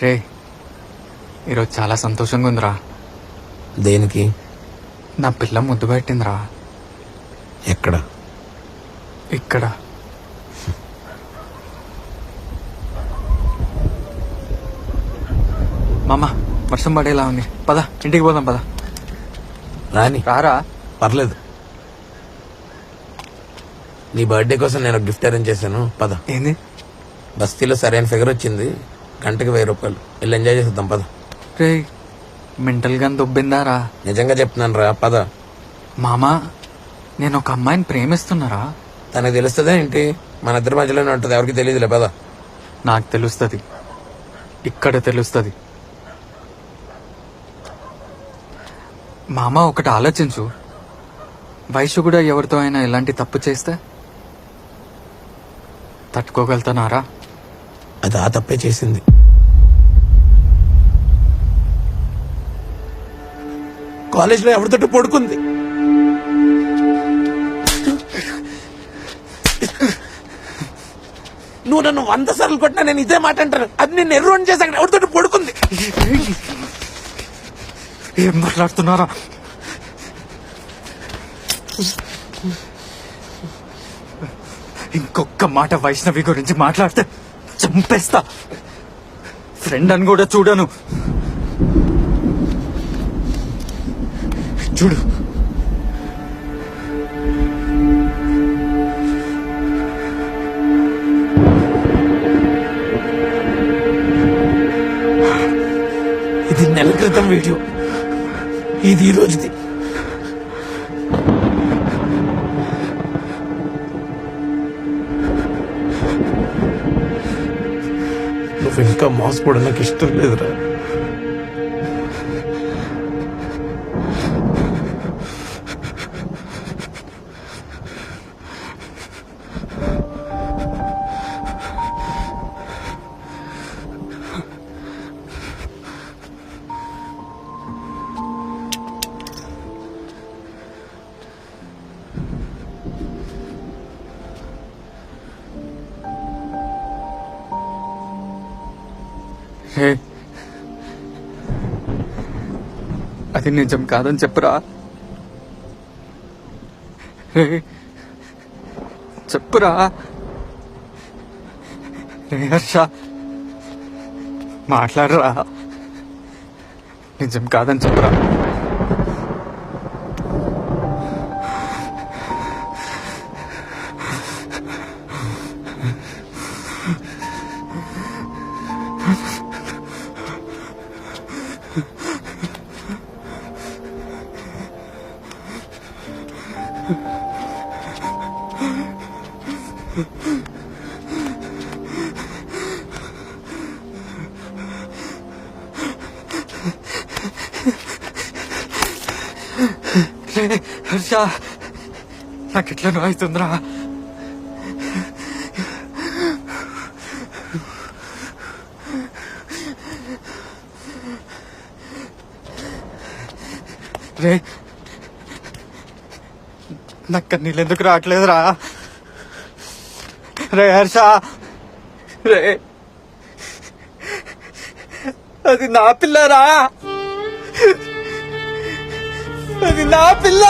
రే ఈరోజు చాలా సంతోషంగా ఉందిరా. దేనికి? నా పిల్ల ముద్దు పెట్టిందిరా. ఎక్కడ? ఇక్కడ. మామ వర్షం పడేలా ఉంది, పద ఇంటికి పోదాం. పద రాని. రారా. పర్లేదు. నీ బర్త్డే కోసం నేను గిఫ్ట్ అరేంజ్ చేశాను. పద. ఏంది? బస్తీలో సరైన ఫిగర్ వచ్చింది, గంటకి 1000 రూపాయలు. వెళ్ళి ఎంజాయ్ చేసేద్దాం. పద. రే మెంటల్ గా దొబ్బిందారా? నిజంగా చెప్తున్నాను రా, పద. మామా నేను ఒక అమ్మాయిని ప్రేమిస్తున్నారా. తనకు తెలుస్తుందా ఏంటి? మన ఇద్దరి మధ్యలోనే ఉంటుంది, ఎవరికి తెలియదులే. పద. నాకు తెలుస్తుంది, ఇక్కడ తెలుస్తుంది. మామ ఒకటి ఆలోచించు, వయసు కూడా ఎవరితో అయినా ఇలాంటి తప్పు చేస్తే తట్టుకోగలుగుతున్నారా? అది ఆ తప్పే చేసింది. కాలేజ్లో ఎవరితోటి పడుకుంది. నువ్వు నన్ను 100 సార్లు కొట్టినా నేను ఇదే మాట అంటాను. అది నేను ఎర్రోని చేశాక ఎవరితోటి పడుకుంది. ఏం మాట్లాడుతున్నారా? ఇంకొక మాట వైష్ణవి గురించి మాట్లాడితే చంపేస్తా. ఫ్రెండ్ అని కూడా చూడను. చూడు, ఇది నెల క్రితం వీడియో, ఇది ఈ రోజుది. నువ్వు ఇంకా మోసపోవడం నాకు ఇష్టం లేదురా. హే అది నిజం కాదని చెప్పురా. హే చెప్పురా. రే హర్ష మాట్లాడరా. నిజం కాదని చెప్పురా. రే హర్ష నాకెట్లా అవుతుందిరా. రే నాకు కన్నీళ్ళు ఎందుకు రావట్లేదురా. రే హర్ష, రే అది నా పిల్లరా, అది నా పిల్ల.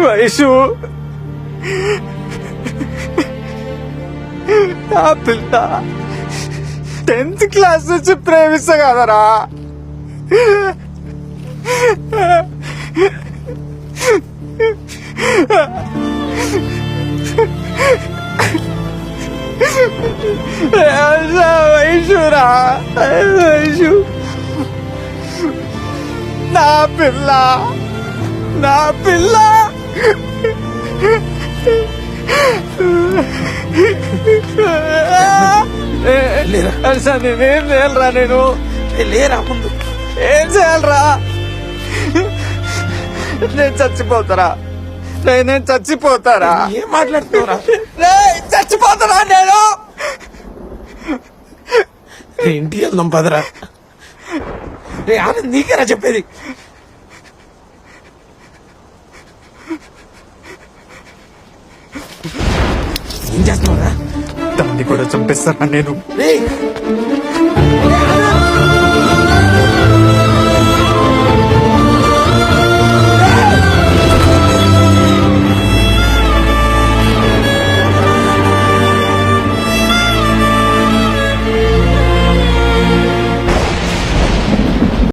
వయసు నా పిల్ల 10th క్లాస్ నుంచి ప్రేమిస్తా కదరా. వయసురా, వయసు నా పిల్ల, నా పిల్ల. నేనేం చేయాలరా? నేను లేరా ముందు ఏం చేయాలరా? నేను చచ్చిపోతారా? నేను చచ్చిపోతారా? ఏం మాట్లాడుతున్నావురా? చచ్చిపోతారా నేను? ఇంటికి వెళ్దాం పదరా. రే ఆనంద్, నీకేరా చెప్పేది. ఏం చేస్తున్నావురా? దాన్ని కూడా చంపేస్తానా నేను? రేయ్